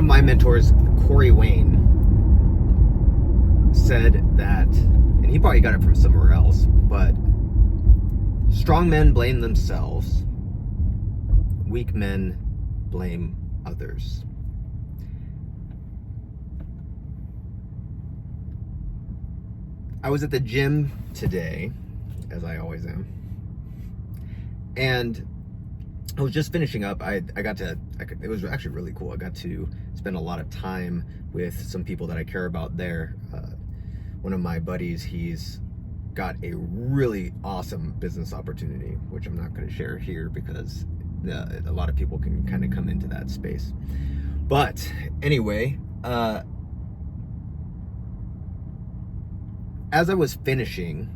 of my mentors, Corey Wayne, said that, and he probably got it from somewhere else, but strong men blame themselves, weak men blame others. I was at the gym today, as I always am, and I was just finishing up. It was actually really cool. I got to spend a lot of time with some people that I care about there. One of my buddies, he's got a really awesome business opportunity, which I'm not going to share here because a lot of people can kind of come into that space. But anyway, as I was finishing,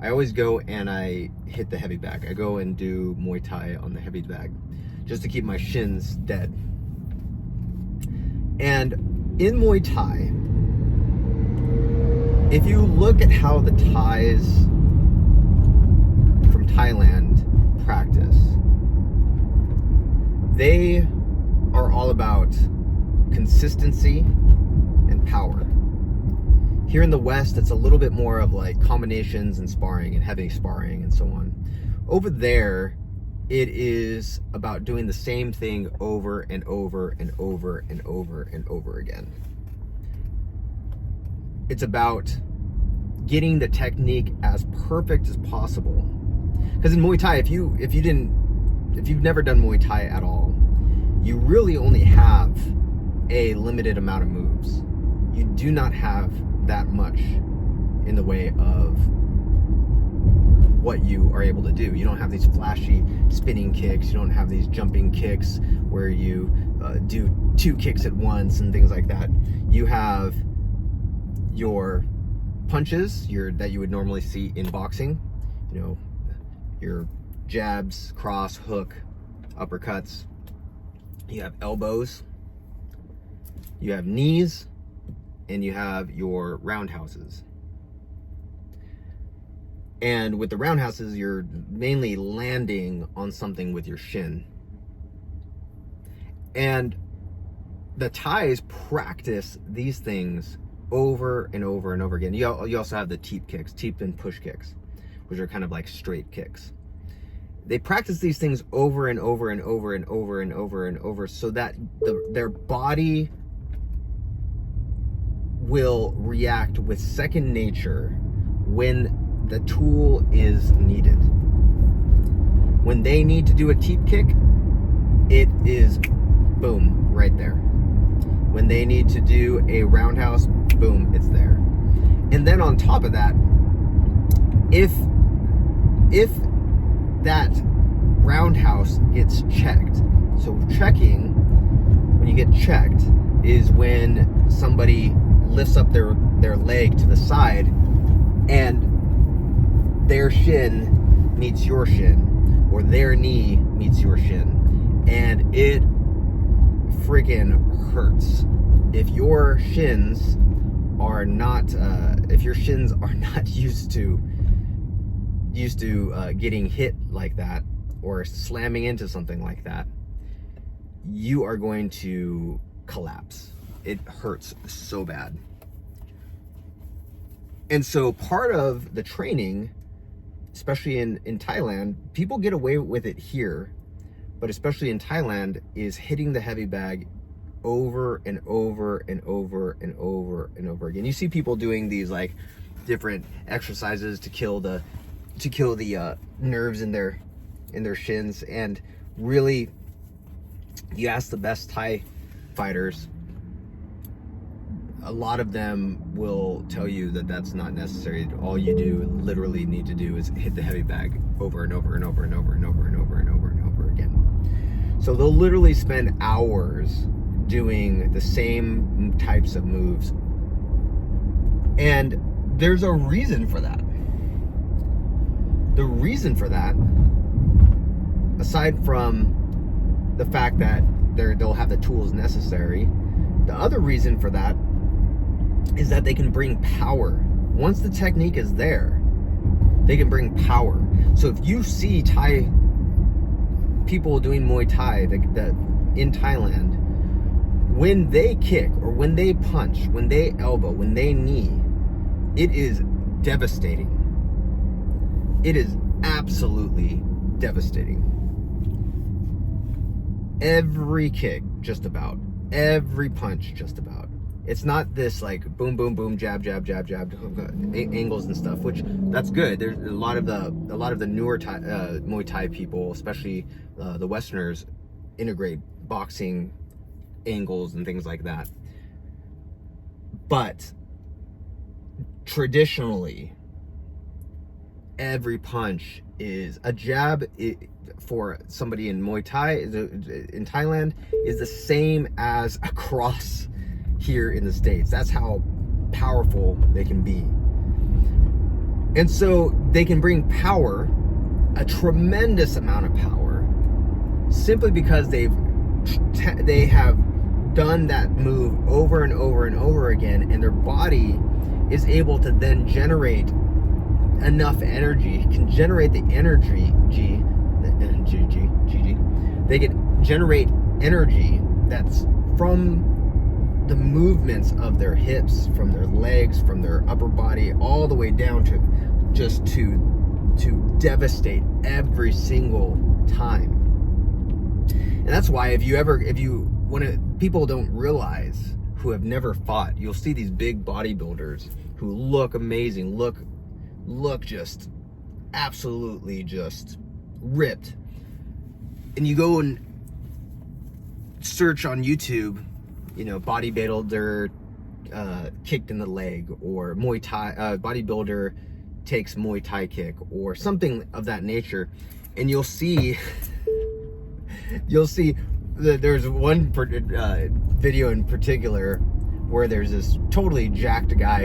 I always go and I hit the heavy bag. I go and do Muay Thai on the heavy bag just to keep my shins dead. And in Muay Thai, if you look at how the Thais from Thailand practice, they are all about consistency and power. Here in the West, it's a little bit more of like combinations and sparring and heavy sparring and so on. Over there, it is about doing the same thing over and over and over and over and over again. It's about getting the technique as perfect as possible. Because in Muay Thai, if you've never done Muay Thai at all, you really only have a limited amount of moves. You do not have that much in the way of what you are able to do. You don't have these flashy spinning kicks. You don't have these jumping kicks where you do 2 kicks at once and things like that. You have your punches that you would normally see in boxing. You know, your jabs, cross, hook, uppercuts. You have elbows. You have knees. And you have your roundhouses. And with the roundhouses, you're mainly landing on something with your shin. And the Thais practice these things over and over and over again. You also have the teep kicks, teep and push kicks, which are kind of like straight kicks. They practice these things over and over and over and over and over and over so that their body will react with second nature when the tool is needed. When they need to do a teep kick, it is boom, right there. When they need to do a roundhouse, boom, it's there. And then on top of that, if that roundhouse gets checked, so checking, when you get checked, is when somebody lifts up their leg to the side and their shin meets your shin, or their knee meets your shin, and it freaking hurts. If your shins are not used to getting hit like that or slamming into something like that, you are going to collapse. It hurts so bad. And so part of the training, especially in Thailand, people get away with it here, but especially in Thailand, is hitting the heavy bag over and over and over and over and over again. You see people doing these like different exercises to kill the nerves in their shins, and really, you ask the best Thai fighters, a lot of them will tell you that that's not necessary. All you literally need to do is hit the heavy bag over and over and over and over and over and over and over and over again. So they'll literally spend hours doing the same types of moves. And there's a reason for that. The reason for that, aside from the fact that they'll have the tools necessary, the other reason for that is that they can bring power. Once the technique is there, they can bring power. So if you see Thai people doing Muay Thai in Thailand, when they kick or when they punch, when they elbow, when they knee, it is devastating. It is absolutely devastating. Every kick, just about. Every punch, just about. It's not this like boom, boom, boom, jab, jab, jab, jab, angles and stuff, which that's good. There's a lot of the newer Muay Thai people, especially the Westerners, integrate boxing angles and things like that. But traditionally, every punch is a jab. For somebody in Muay Thai in Thailand is the same as a cross here in the States. That's how powerful they can be. And so they can bring power, a tremendous amount of power, simply because they have done that move over and over and over again, and their body is able to then generate enough energy, can generate the energy, they can generate energy that's from the movements of their hips, from their legs, from their upper body, all the way down to just to devastate every single time. And that's why when people don't realize, who have never fought, you'll see these big bodybuilders who look amazing, look just absolutely just ripped, and you go and search on YouTube, bodybuilder kicked in the leg, or Muay Thai bodybuilder takes Muay Thai kick, or something of that nature, and you'll see that there's one video in particular where there's this totally jacked guy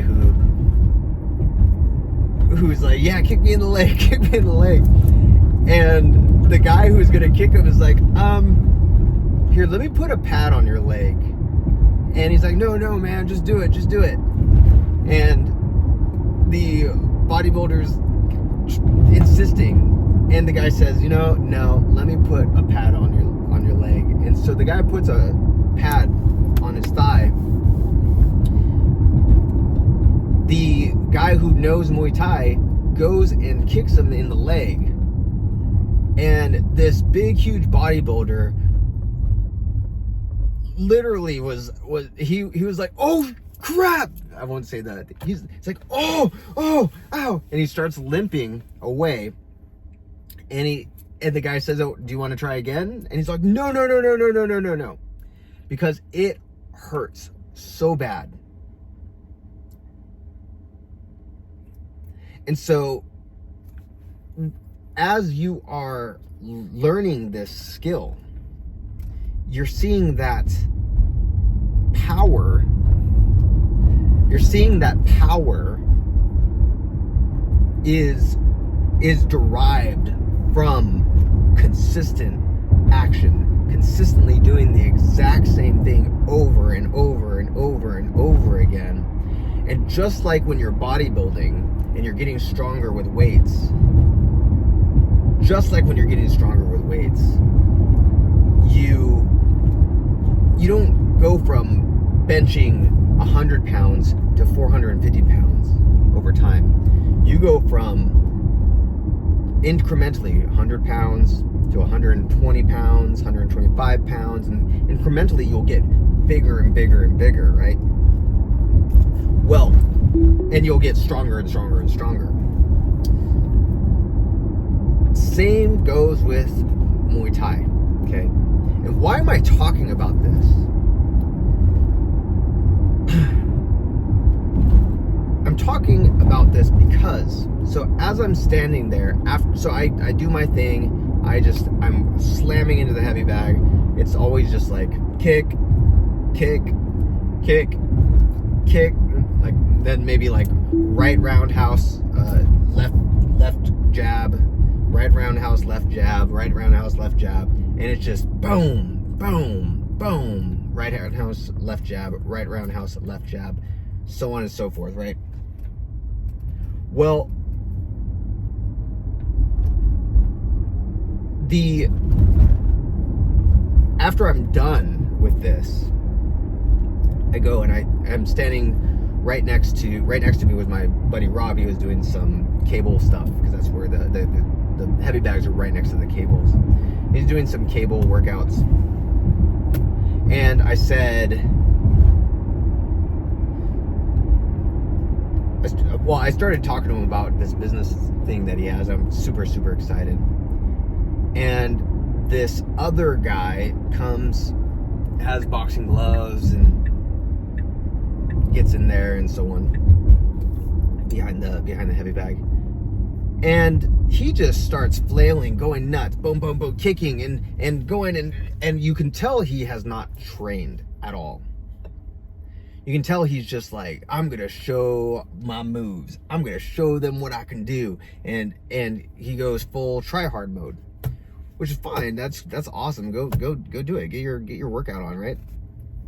who's like, yeah, kick me in the leg, kick me in the leg. And the guy who's gonna kick him is like, here, let me put a pad on your leg. And he's like, no, man, just do it. And the bodybuilder's insisting, and the guy says, no, let me put a pad on your leg. And so the guy puts a pad on his thigh. The guy who knows Muay Thai goes and kicks him in the leg, and this big huge bodybuilder literally was like, oh crap, I won't say that, he's like, oh ow, and he starts limping away, and the guy says, oh, do you want to try again? And he's like, no, because it hurts so bad. And so, as you are learning this skill, you're seeing that power. You're seeing that power is derived from consistent action, consistently doing the exact same thing over and over and over and over again. And just like when you're bodybuilding and you're getting stronger with weights, you don't go from benching 100 pounds to 450 pounds over time. You go from incrementally 100 pounds to 120 pounds, 125 pounds, and incrementally you'll get bigger and bigger and bigger, right? Well, and you'll get stronger and stronger and stronger. Same goes with Muay Thai, okay? And why am I talking about this? I'm talking about this because, so as I'm standing there, I do my thing, I'm slamming into the heavy bag. It's always just like kick, like then maybe like right roundhouse, left jab, right roundhouse, left jab, right roundhouse, left jab, and it's just boom, boom, boom, right roundhouse, left jab, right roundhouse, left jab, so on and so forth, right? Well, after I'm done with this, I go and I'm standing right next to me was my buddy Rob. He was doing some cable stuff, because that's where the heavy bags are right next to the cables. He's doing some cable workouts. And I said, I started talking to him about this business thing that he has. I'm super, super excited. And this other guy comes, has boxing gloves, and gets in there and so on, behind the heavy bag. And he just starts flailing, going nuts, boom, boom, boom, kicking and going, and you can tell he has not trained at all. You can tell he's just like, I'm gonna show my moves. I'm gonna show them what I can do. And he goes full try hard mode, which is fine. That's awesome. Go do it. Get your workout on, right?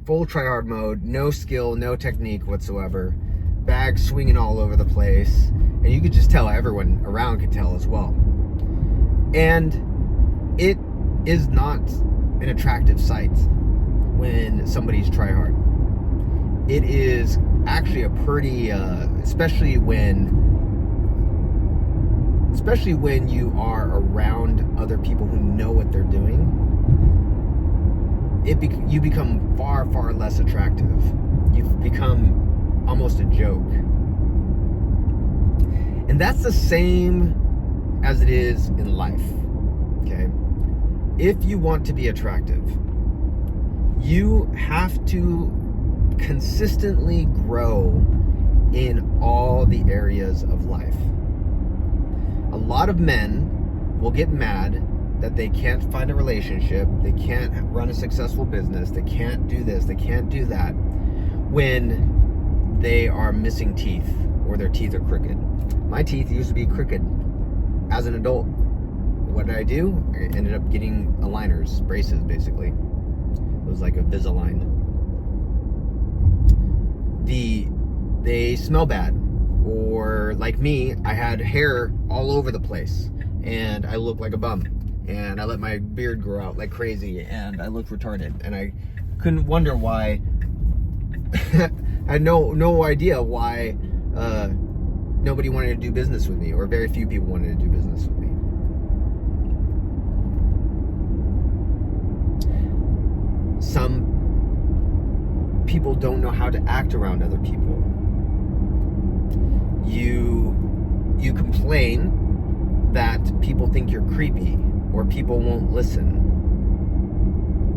Full try hard mode, no skill, no technique whatsoever. Bag swinging all over the place. And you could just tell, everyone around could tell as well. And it is not an attractive sight when somebody's try hard. It is actually a pretty, especially when you are around other people who know what they're doing, you become far, far less attractive. You've become almost a joke. And that's the same as it is in life, okay? If you want to be attractive, you have to consistently grow in all the areas of life. A lot of men will get mad that they can't find a relationship, they can't run a successful business, they can't do this, they can't do that, when they are missing teeth or their teeth are crooked. My teeth used to be crooked as an adult. What did I do? I ended up getting aligners, braces basically. It was like a Invisalign. They smell bad, or like me, I had hair all over the place and I looked like a bum, and I let my beard grow out like crazy and I looked retarded, and I couldn't wonder why. I had no idea why nobody wanted to do business with me, or very few people wanted to do business with me. Some people don't know how to act around other people. You complain that people think you're creepy, or people won't listen,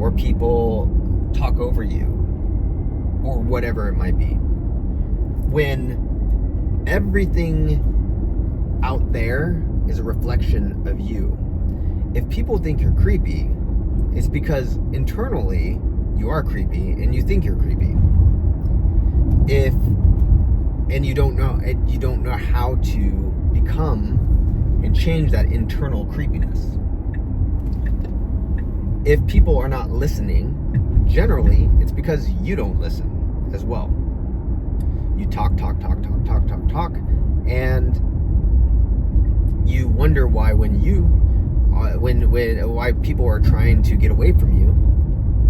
or people talk over you, or whatever it might be. When everything out there is a reflection of you. If people think you're creepy, it's because internally you are creepy and you think you're creepy. And you don't know how to become and change that internal creepiness. If people are not listening, generally it's because you don't listen as well. You talk, and you wonder why why people are trying to get away from you,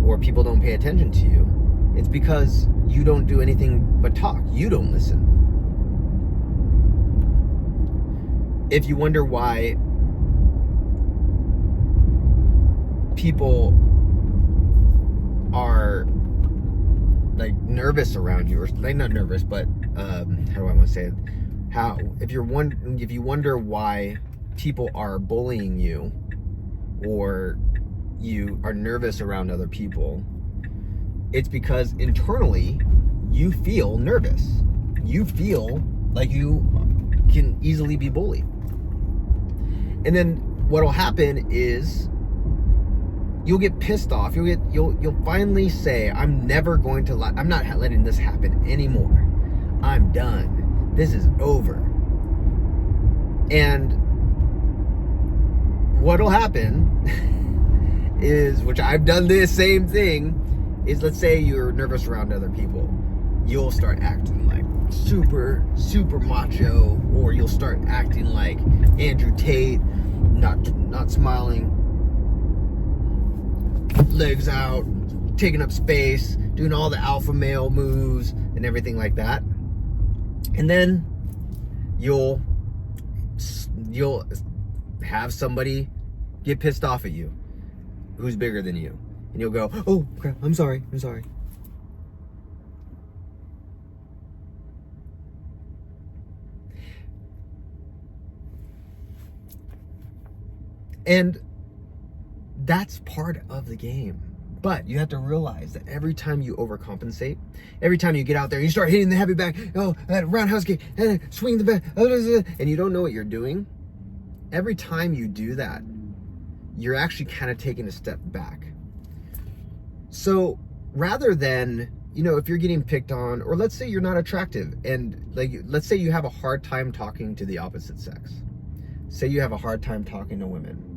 or people don't pay attention to you. It's because you don't do anything but talk. You don't listen. If you wonder why people are like nervous around you, or like not nervous, but how do I want to say it? If you wonder why people are bullying you, or you are nervous around other people, it's because internally you feel nervous. You feel like you can easily be bullied. And then what'll happen is you'll get pissed off. You'll finally say, I'm not letting this happen anymore. I'm done. This is over. And what'll happen is, which I've done this same thing, is let's say you're nervous around other people. You'll start acting like super, super macho, or you'll start acting like Andrew Tate, not smiling, legs out, taking up space, doing all the alpha male moves and everything like that. And then you'll have somebody get pissed off at you who's bigger than you. And you'll go, oh crap, I'm sorry. And that's part of the game. But you have to realize that every time you overcompensate, every time you get out there, you start hitting the heavy back, that roundhouse kick, and swing the back, and you don't know what you're doing. Every time you do that, you're actually kind of taking a step back. So rather than, if you're getting picked on, or let's say you're not attractive, and let's say you have a hard time talking to the opposite sex. Say you have a hard time talking to women.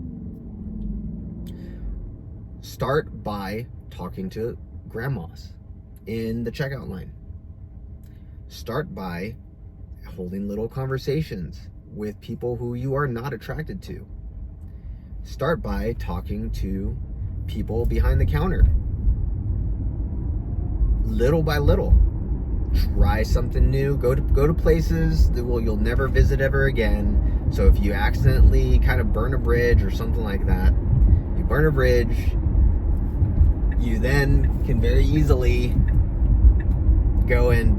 Start by talking to grandmas in the checkout line. Start by holding little conversations with people who you are not attracted to. Start by talking to people behind the counter. Little by little. Try something new. Go to places that you'll never visit ever again. So if you accidentally kind of burn a bridge or something like that, you burn a bridge, you then can very easily go and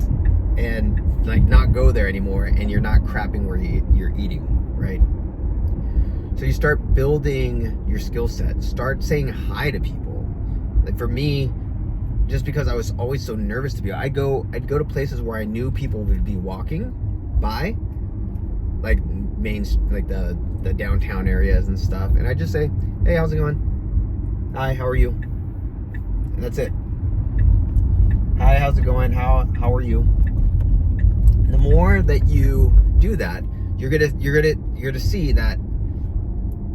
not go there anymore, and you're not crapping where you're eating, right? So you start building your skill set. Start saying hi to people. Like for me, just because I was always so nervous to be, I'd go to places where I knew people would be walking by, like the downtown areas and stuff, and I'd just say, hey, how's it going? Hi, how are you? And that's it. Hi, how's it going? How are you? And the more that you do that, you're gonna see that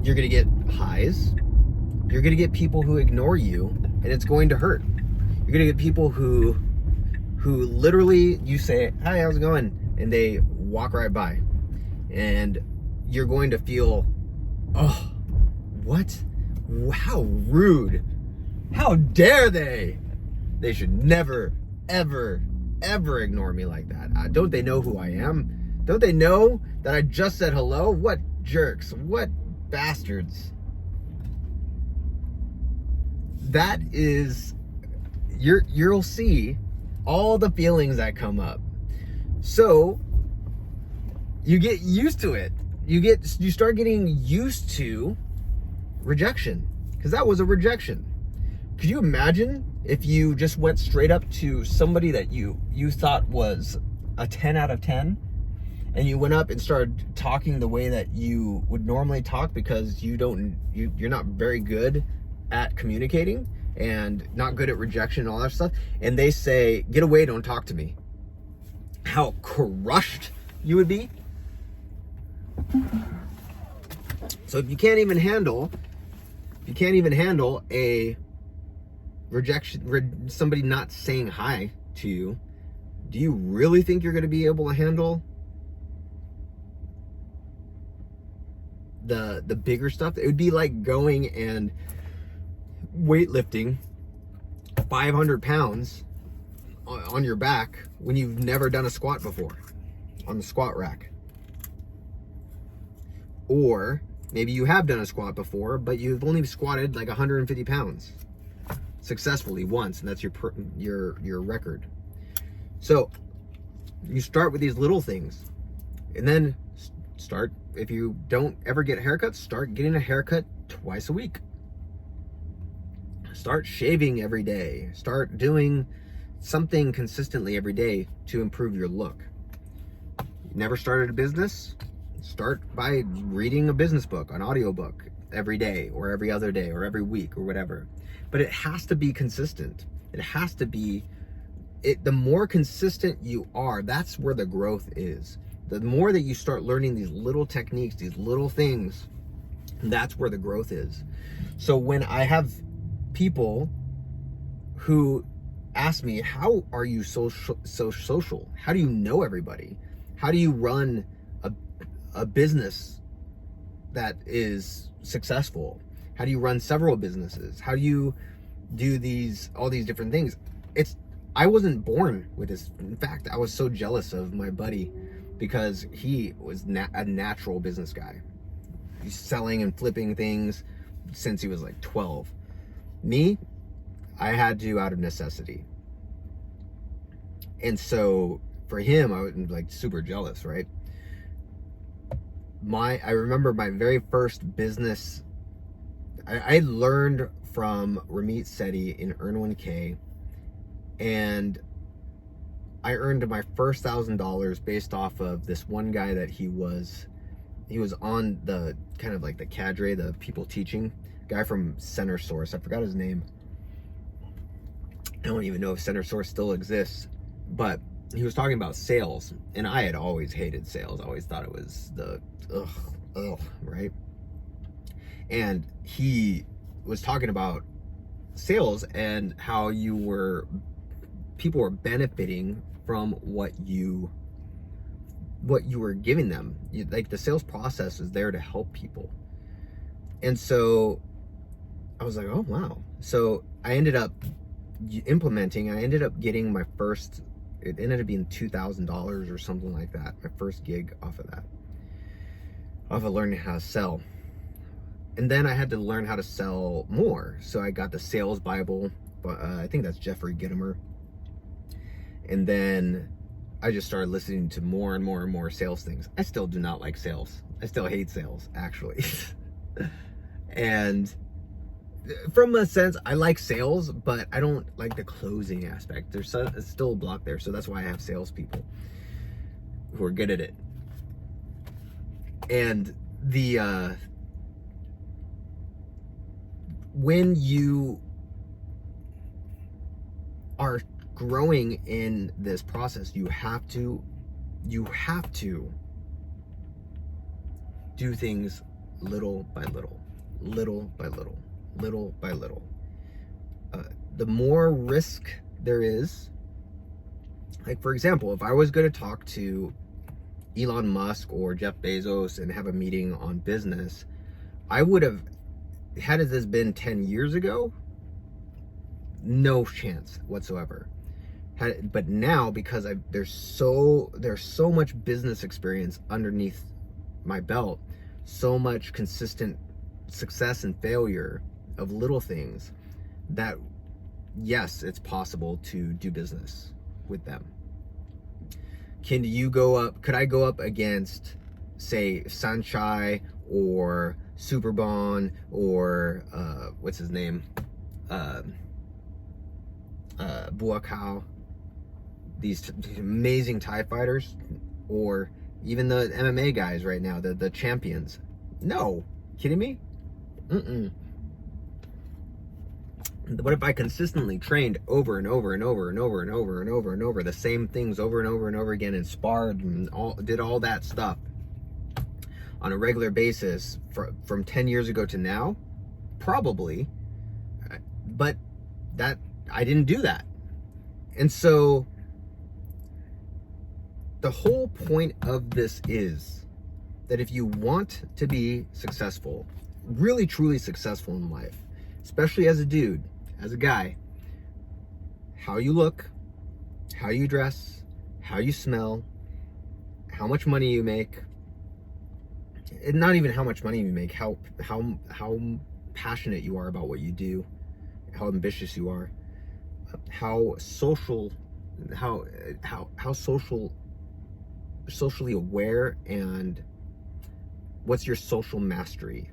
you're gonna get highs. You're gonna get people who ignore you, and it's going to hurt. You're gonna get people who literally you say, hi, how's it going? And they walk right by. And you're going to feel, oh, what? How rude. How dare they? They should never, ever, ever ignore me like that. Don't they know who I am? Don't they know that I just said hello? What jerks. What bastards. That is, you'll see all the feelings that come up. So you get used to it. You start getting used to rejection, because that was a rejection. Could you imagine if you just went straight up to somebody that you thought was a 10 out of 10, and you went up and started talking the way that you would normally talk, because you're not very good at communicating and not good at rejection and all that stuff, and they say, get away, don't talk to me. How crushed you would be. So if you can't even handle a rejection, somebody not saying hi to you, do you really think you're going to be able to handle the bigger stuff? It would be like going and weightlifting 500 pounds on your back when you've never done a squat before on the squat rack. Or maybe you have done a squat before, but you've only squatted like 150 pounds successfully once, and that's your record. So you start with these little things, and then start, if you don't ever get haircuts, start getting a haircut twice a week. Start shaving every day. Start doing something consistently every day to improve your look. You never started a business? Start by reading a business book, an audiobook every day, or every other day, or every week, or whatever. But it has to be consistent. It has to be, the more consistent you are, that's where the growth is. The more that you start learning these little techniques, these little things, that's where the growth is. So when I have people who ask me, how are you so social? How do you know everybody? How do you run a business that is successful? How do you run several businesses? How do you do all these different things. I wasn't born with this. In fact, I was so jealous of my buddy because he was a natural business guy. He's selling and flipping things since he was like 12. Me, I had to out of necessity. And so for him, I was like super jealous, right? I remember my very first business, I learned from Ramit Sethi in Earn 1K, and I earned my first $1,000 based off of this one guy that he was on the kind of like the cadre, the people teaching guy from Center Source. I forgot his name. I don't even know if Center Source still exists, but he was talking about sales, and I had always hated sales. I always thought it was the right? And he was talking about sales and how people were benefiting from what you were giving them. Like the sales process is there to help people. And so I was like, oh wow. So I ended up getting my first, it ended up being $2,000 or something like that, my first gig off of learning how to sell. And then I had to learn how to sell more. So I got the sales Bible, I think that's Jeffrey Gitomer. And then I just started listening to more and more and more sales things. I still do not like sales. I still hate sales, actually. And from a sense, I like sales, but I don't like the closing aspect. There's still a block there. So that's why I have salespeople who are good at it. And when you are growing in this process, you have to do things little by little. The more risk there is, like for example, if I was going to talk to Elon Musk or Jeff Bezos and have a meeting on business, I would have, had this been 10 years ago, no chance whatsoever. But now, because there's so much business experience underneath my belt, so much consistent success and failure of little things, that yes, it's possible to do business with them. Could I go up against, say, Sanchai or Superbon or what's his name, Buakaw, these amazing Thai fighters, or even the MMA guys right now, the champions? No. Kidding me? What if I consistently trained over and over and over and over and over and over and over the same things over and over and over again, and sparred and did all that stuff on a regular basis from 10 years ago to now? Probably. But that I didn't do that. And so the whole point of this is that if you want to be successful, really truly successful in life, especially as a dude, as a guy, how you look, how you dress, how you smell, how much money you make, and not even how much money you make, how passionate you are about what you do, how ambitious you are, how socially aware, and what's your social mastery.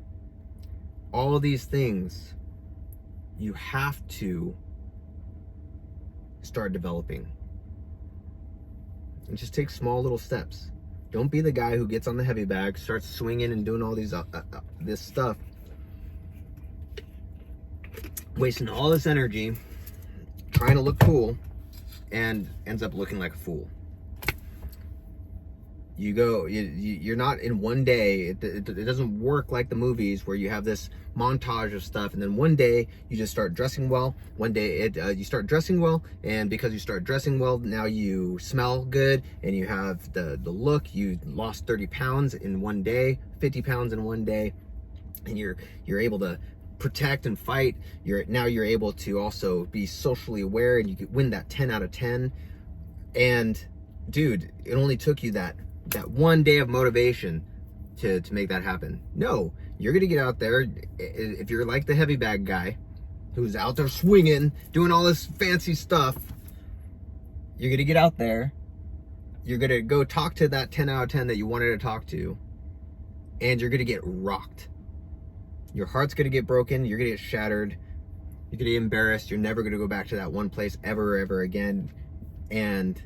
All of these things you have to start developing. And just take small little steps. Don't be the guy who gets on the heavy bag, starts swinging and doing all these this stuff, wasting all this energy trying to look cool, and ends up looking like a fool. You're not in one day. It doesn't work like the movies where you have this montage of stuff, and then one day you just start dressing well. One day you start dressing well, and because you start dressing well, now you smell good, and you have the look. You lost 30 pounds in one day, 50 pounds in one day, and you're able to protect and fight, you're able to also be socially aware, and you could win that 10 out of 10. And dude, it only took you that one day of motivation to make that happen. No, you're gonna get out there. If you're like the heavy bag guy who's out there swinging, doing all this fancy stuff, you're gonna get out there, you're gonna go talk to that 10 out of 10 that you wanted to talk to, and you're gonna get rocked. Your heart's gonna get broken, you're gonna get shattered, you're gonna get embarrassed, you're never gonna go back to that one place ever again, and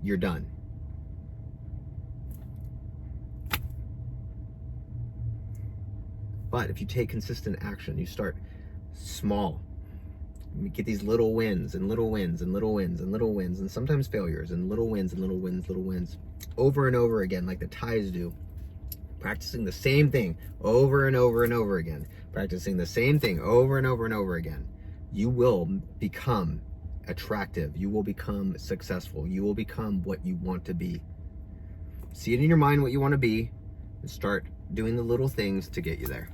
you're done. But if you take consistent action, you start small, you get these little wins and little wins and little wins and little wins, and sometimes failures, and little wins and little wins over and over again, like the Thais do. Practicing the same thing over and over again, practicing the same thing over and over again, you will become attractive, you will become successful, you will become what you want to be. See it in your mind what you want to be, and start doing the little things to get you there.